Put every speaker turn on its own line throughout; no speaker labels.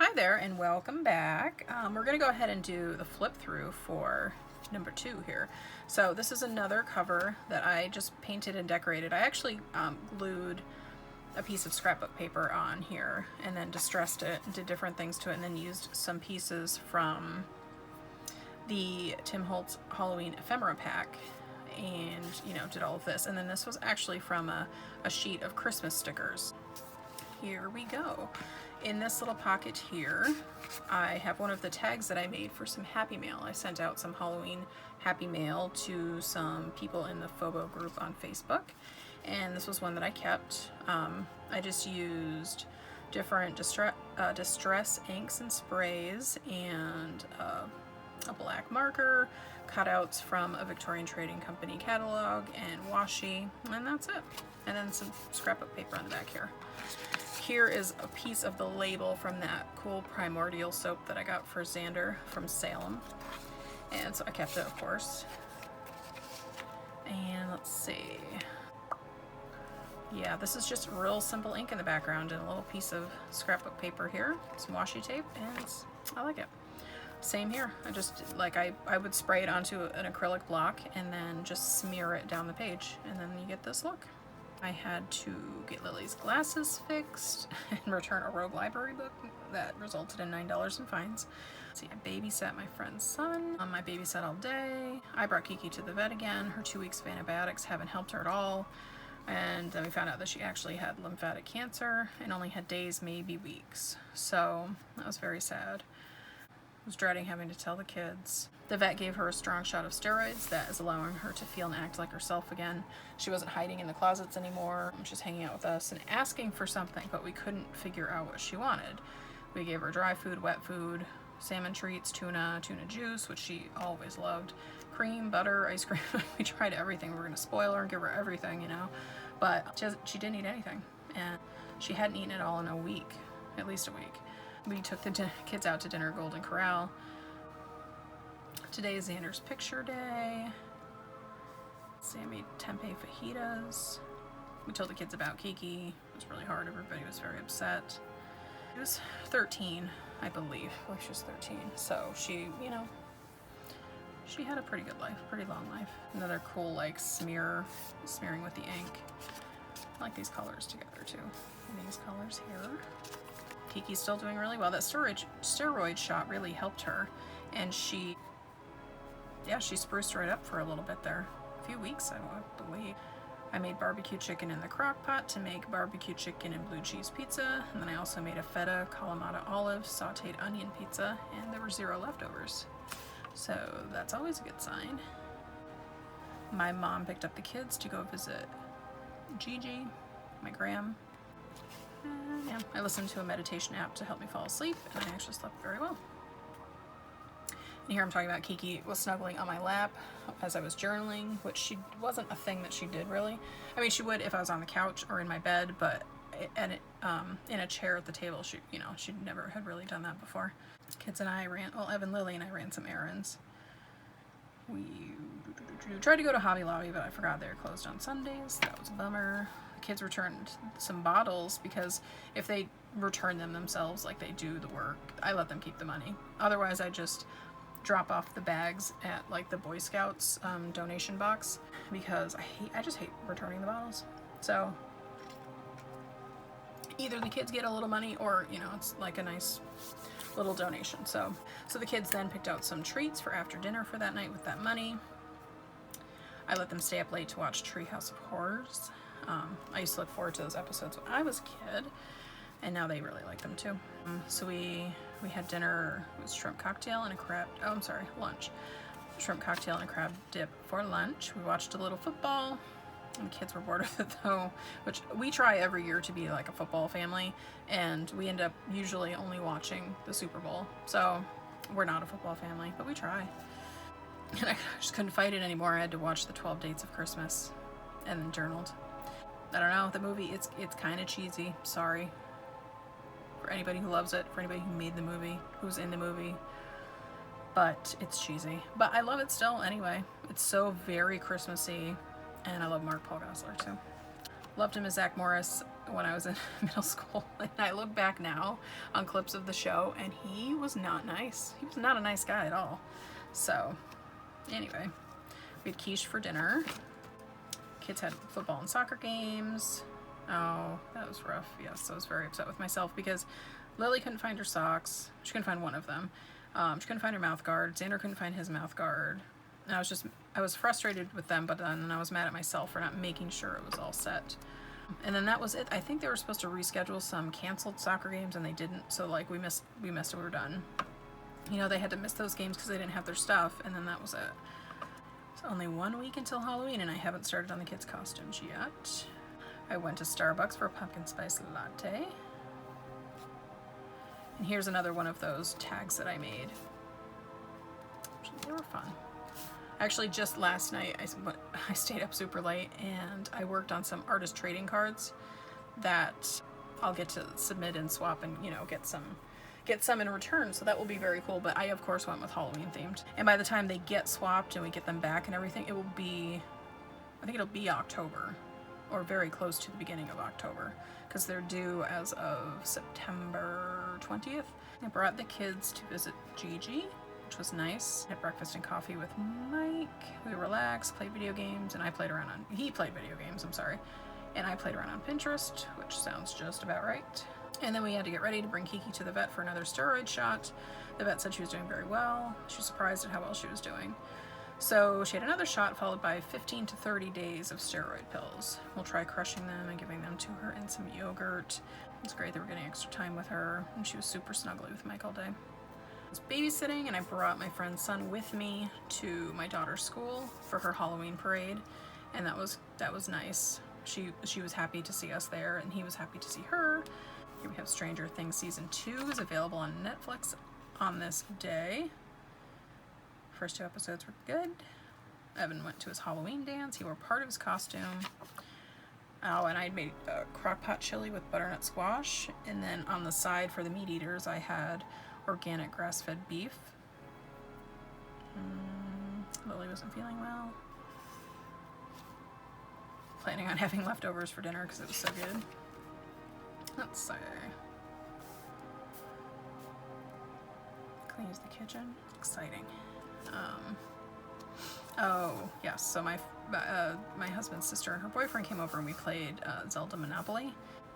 Hi there and welcome back. We're going to go ahead and do the flip through for number 2 here. So this is another cover that I just painted and decorated. I actually glued a piece of scrapbook paper on here and then distressed it, did different things to it, and then used some pieces from the Tim Holtz Halloween ephemera pack and did all of this. And then this was actually from a sheet of Christmas stickers. Here we go. In this little pocket here, I have one of the tags that I made for some Happy Mail. I sent out some Halloween Happy Mail to some people in the Phobo group on Facebook, and this was one that I kept. I just used different distress inks and sprays and a black marker, cutouts from a Victorian Trading Company catalog, and washi, and that's it. And then some scrapbook paper on the back here. Here is a piece of the label from that cool Primordial soap that I got for Xander from Salem. And so I kept it, of course. And let's see. Yeah, this is just real simple ink in the background and a little piece of scrapbook paper here, some washi tape, and I like it. Same here. I just, I would spray it onto an acrylic block and then just smear it down the page, and then you get this look. I had to get Lily's glasses fixed and return a Rogue Library book that resulted in $9 in fines. See, I babysat my friend's son. I babysat all day. I brought Kiki to the vet again. Her 2 weeks of antibiotics haven't helped her at all. And then we found out that she actually had lymphatic cancer and only had days, maybe weeks. So that was very sad. I was dreading having to tell the kids. The vet gave her a strong shot of steroids that is allowing her to feel and act like herself again. She wasn't hiding in the closets anymore. She's hanging out with us and asking for something, but we couldn't figure out what she wanted. We gave her dry food, wet food, salmon treats, tuna juice, which she always loved, cream, butter, ice cream. We tried everything. We were going to spoil her and give her everything, but she didn't eat anything. And she hadn't eaten it all in a week, at least a week. We took the kids out to dinner at Golden Corral. Today is Xander's picture day. See, I made tempeh fajitas. We told the kids about Kiki. It was really hard. Everybody was very upset. She was 13, I believe. She was 13. So she, she had a pretty good life, pretty long life. Another cool, smearing with the ink. I like these colors together, too. And these colors here. Kiki's still doing really well. That steroid shot really helped her. And she spruced right up for a little bit there. A few weeks, I believe. I made barbecue chicken in the crock pot to make barbecue chicken and blue cheese pizza. And then I also made a feta, Kalamata olive, sauteed onion pizza, and there were 0 leftovers. So that's always a good sign. My mom picked up the kids to go visit Gigi, my gram. And yeah, I listened to a meditation app to help me fall asleep, and I actually slept very well. And here I'm talking about Kiki was snuggling on my lap as I was journaling, which wasn't a thing that she did really. I mean, she would if I was on the couch or in my bed, but in a chair at the table, she never had really done that before. Kids and I Evan, Lily, and I ran some errands. We tried to go to Hobby Lobby, but I forgot they were closed on Sundays. That was a bummer. The kids returned some bottles because if they return them themselves, like they do the work, I let them keep the money. Otherwise, I just drop off the bags at the Boy Scouts donation box because I just hate returning the bottles. So either the kids get a little money or it's like a nice little donation. So the kids then picked out some treats for after dinner for that night with that money. I let them stay up late to watch Treehouse of Horrors. I used to look forward to those episodes when I was a kid, and now they really like them too. So we had dinner. It was shrimp cocktail and lunch. Shrimp cocktail and a crab dip for lunch. We watched a little football, and the kids were bored with it though, which we try every year to be like a football family, and we end up usually only watching the Super Bowl. So we're not a football family, but we try. And I just couldn't fight it anymore. I had to watch the 12 Dates of Christmas and then journaled. I don't know, the movie, it's kind of cheesy. Sorry. For anybody who loves it, for anybody who made the movie, who's in the movie. But it's cheesy. But I love it still anyway. It's so very Christmassy, and I love Mark Paul Gosselaar too. Loved him as Zach Morris when I was in middle school. And I look back now on clips of the show, and he was not nice. He was not a nice guy at all. So, anyway, we had quiche for dinner. Kids had football and soccer games. Oh, that was rough. Yes, I was very upset with myself because Lily couldn't find her socks. She couldn't find one of them. She couldn't find her mouth guard. Xander couldn't find his mouth guard. And I was frustrated with them, but then I was mad at myself for not making sure it was all set. And then that was it. I think they were supposed to reschedule some canceled soccer games, and they didn't. So like we missed it. We were done. You know, they had to miss those games because they didn't have their stuff, and then that was it. It's only 1 week until Halloween, and I haven't started on the kids' costumes yet. I went to Starbucks for a pumpkin spice latte. And here's another one of those tags that I made. They were fun. Actually, just last night, I stayed up super late and I worked on some artist trading cards that I'll get to submit and swap and, you know, get some in return. So that will be very cool. But I, of course, went with Halloween themed. And by the time they get swapped and we get them back and everything, it will be, I think it'll be October or very close to the beginning of October because they're due as of September 20th. I brought the kids to visit Gigi, which was nice. Had breakfast and coffee with Mike. We relaxed, played video games, and he played video games, I'm sorry. And I played around on Pinterest, which sounds just about right. And then we had to get ready to bring Kiki to the vet for another steroid shot. The vet said she was doing very well. She was surprised at how well she was doing. So she had another shot followed by 15 to 30 days of steroid pills. We'll try crushing them and giving them to her in some yogurt. It's great that we're getting extra time with her, and she was super snuggly with Mike all day. I was babysitting, and I brought my friend's son with me to my daughter's school for her Halloween parade, and that was nice. She was happy to see us there, and he was happy to see her. Here we have Stranger Things Season 2 is available on Netflix on this day. First 2 episodes were good. Evan went to his Halloween dance. He wore part of his costume. Oh, and I made a crock pot chili with butternut squash, and then on the side for the meat eaters I had organic grass-fed beef. Lily wasn't feeling well. Planning on having leftovers for dinner because it was so good. Let's see. Cleans the kitchen. Exciting. Oh yes. So my husband's sister and her boyfriend came over and we played Zelda Monopoly.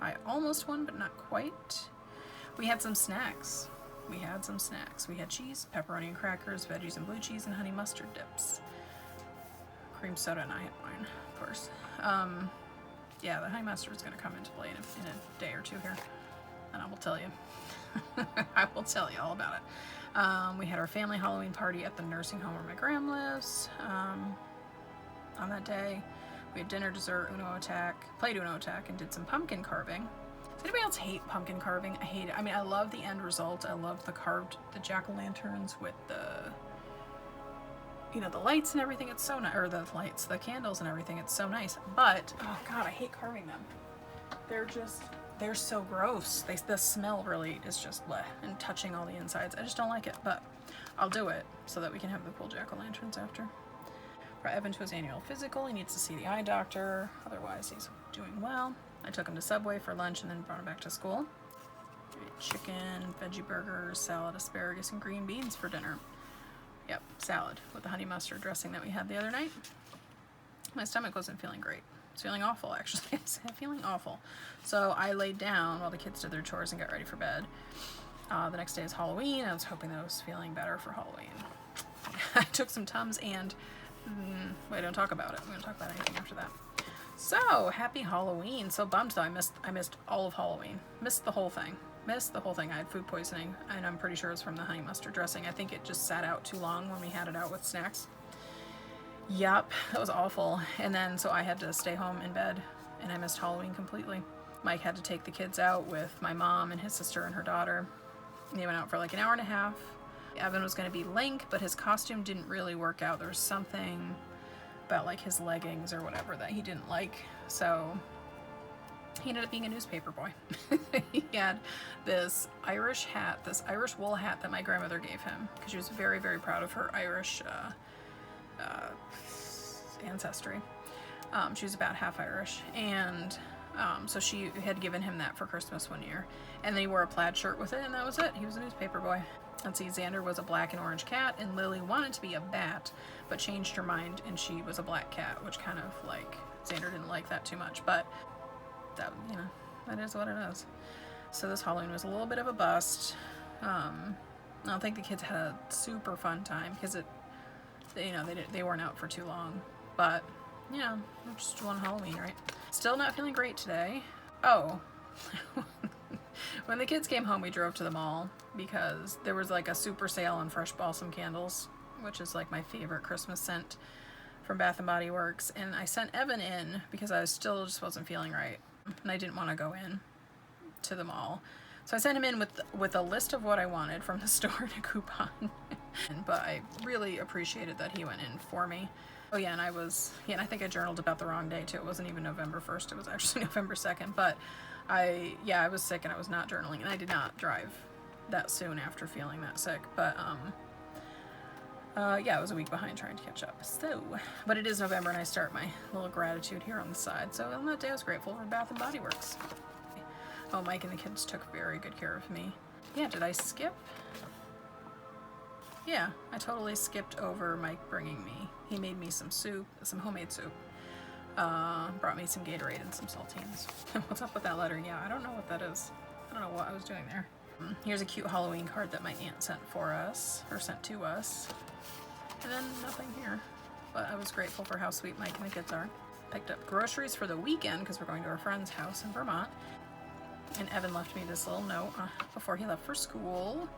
I almost won, but not quite. We had some snacks. We had cheese, pepperoni and crackers, veggies and blue cheese, and honey mustard dips. Cream soda, and I had wine, of course. Yeah, the honey mustard is going to come into play in a day or two here, and I will tell you. I will tell you all about it. We had our family Halloween party at the nursing home where my gram lives. On that day, we had dinner, dessert, played Uno Attack, and did some pumpkin carving. Does anybody else hate pumpkin carving? I hate it. I mean, I love the end result. I love the jack-o'-lanterns with the, you know, the lights and everything. It's so nice. Or the lights, the candles and everything. It's so nice. But, oh God, I hate carving them. They're so gross. The smell really is just bleh, and touching all the insides. I just don't like it, but I'll do it so that we can have the cool jack-o'-lanterns after. Brought Evan to his annual physical. He needs to see the eye doctor. Otherwise, he's doing well. I took him to Subway for lunch and then brought him back to school. Chicken, veggie burgers, salad, asparagus, and green beans for dinner. Yep, salad with the honey mustard dressing that we had the other night. My stomach wasn't feeling great. I was feeling awful, actually. I was feeling awful. So I laid down while the kids did their chores and got ready for bed. The next day is Halloween. I was hoping that I was feeling better for Halloween. I took some Tums and... wait, don't talk about it. We don't talk about anything after that. So, happy Halloween. So bummed though. I missed all of Halloween. Missed the whole thing. I had food poisoning, and I'm pretty sure it was from the honey mustard dressing. I think it just sat out too long when we had it out with snacks. Yep, that was awful. And then, so I had to stay home in bed, and I missed Halloween completely. Mike had to take the kids out with my mom and his sister and her daughter. They went out for like an hour and a half. Evan was going to be Link, but his costume didn't really work out. There was something about like his leggings or whatever that he didn't like, so he ended up being a newspaper boy. He had this Irish wool hat that my grandmother gave him because she was very, very proud of her Irish ancestry. She was about half Irish, and so she had given him that for Christmas one year, and then he wore a plaid shirt with it, and that was it. He was a newspaper boy. Let's see, Xander was a black and orange cat, and Lily wanted to be a bat, but changed her mind, and she was a black cat, which kind of like, Xander didn't like that too much, but that, you know, that is what it is. So this Halloween was a little bit of a bust. I don't think the kids had a super fun time, because they weren't out for too long, but yeah, just one Halloween, right? Still not feeling great today. Oh, when the kids came home, we drove to the mall because there was like a super sale on fresh balsam candles, which is like my favorite Christmas scent from Bath and Body Works. And I sent Evan in because I still just wasn't feeling right, and I didn't want to go in to the mall. So I sent him in with a list of what I wanted from the store and a coupon. But I really appreciated that he went in for me. Oh yeah, and I think I journaled about the wrong day too. It wasn't even November 1st, it was actually November 2nd. But I was sick and I was not journaling, and I did not drive that soon after feeling that sick. But yeah, I was a week behind trying to catch up. So, but it is November and I start my little gratitude here on the side. So on that day I was grateful for Bath and Body Works. Oh, Mike and the kids took very good care of me. Yeah, did I skip? Yeah, I totally skipped over Mike bringing me. He made me some soup, some homemade soup. Brought me some Gatorade and some saltines. What's up with that letter? Yeah, I don't know what that is. I don't know what I was doing there. Here's a cute Halloween card that my aunt sent for us, or sent to us. And then nothing here. But I was grateful for how sweet Mike and the kids are. Picked up groceries for the weekend because we're going to our friend's house in Vermont. And Evan left me this little note before he left for school.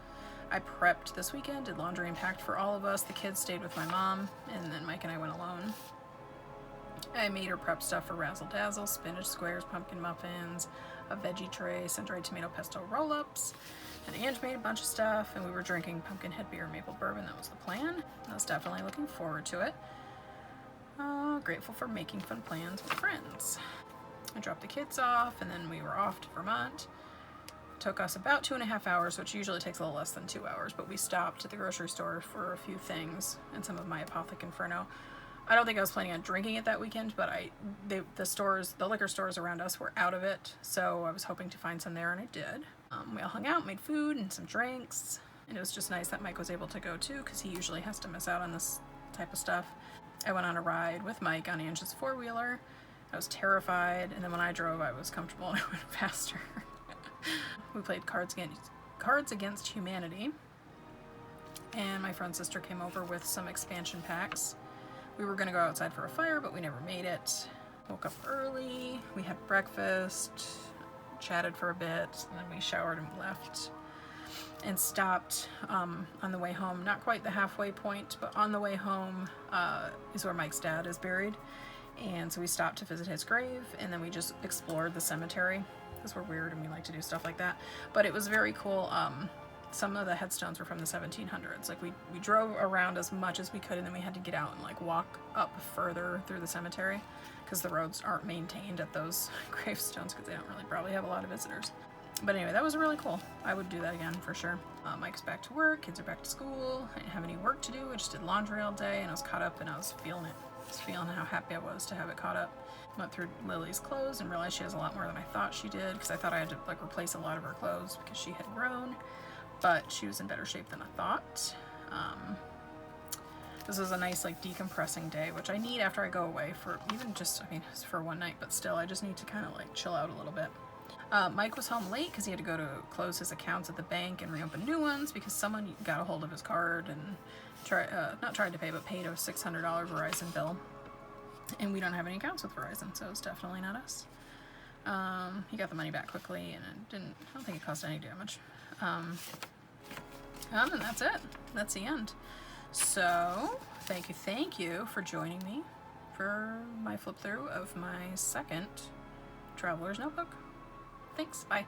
I prepped this weekend, did laundry and packed for all of us. The kids stayed with my mom, and then Mike and I went alone. I made her prep stuff for Razzle Dazzle, spinach squares, pumpkin muffins, a veggie tray, sun-dried tomato pesto roll-ups, and Ange made a bunch of stuff, and we were drinking Pumpkinhead beer and maple bourbon. That was the plan. I was definitely looking forward to it. Grateful for making fun plans with friends. I dropped the kids off, and then we were off to Vermont. Took us about 2.5 hours, which usually takes a little less than 2 hours, but we stopped at the grocery store for a few things and some of my Apothec Inferno. I don't think I was planning on drinking it that weekend, but the liquor stores around us were out of it, so I was hoping to find some there, and I did. We all hung out, made food and some drinks, and it was just nice that Mike was able to go too, because he usually has to miss out on this type of stuff. I went on a ride with Mike on Ange's four-wheeler. I was terrified, and then when I drove, I was comfortable and I went faster. We played Cards Against Humanity, and my friend's sister came over with some expansion packs. We were going to go outside for a fire, but we never made it. Woke up early, we had breakfast, chatted for a bit, and then we showered and left. And stopped on the way home, not quite the halfway point, but on the way home is where Mike's dad is buried. And so we stopped to visit his grave, and then we just explored the cemetery, because we're weird and we like to do stuff like that. But it was very cool. Some of the headstones were from the 1700s. Like we drove around as much as we could, and then we had to get out and like walk up further through the cemetery because the roads aren't maintained at those gravestones because they don't really probably have a lot of visitors. But anyway, that was really cool. I would do that again for sure. Mike's back to work, kids are back to school. I didn't have any work to do. I just did laundry all day, and I was caught up, and I was feeling it. I was feeling how happy I was to have it caught up. Went through Lily's clothes and realized she has a lot more than I thought she did, because I thought I had to like replace a lot of her clothes because she had grown, but she was in better shape than I thought. This was a nice like decompressing day, which I need after I go away for even just, I mean, it's for one night, but still I just need to kind of like chill out a little bit. Mike was home late because he had to go to close his accounts at the bank and reopen new ones because someone got a hold of his card and not tried to pay, but paid a $600 Verizon bill. And we don't have any accounts with Verizon, so it's definitely not us. He got the money back quickly, and I don't think it caused any damage. And that's it. That's the end. So, thank you for joining me for my flip through of my second Traveler's Notebook. Thanks, bye.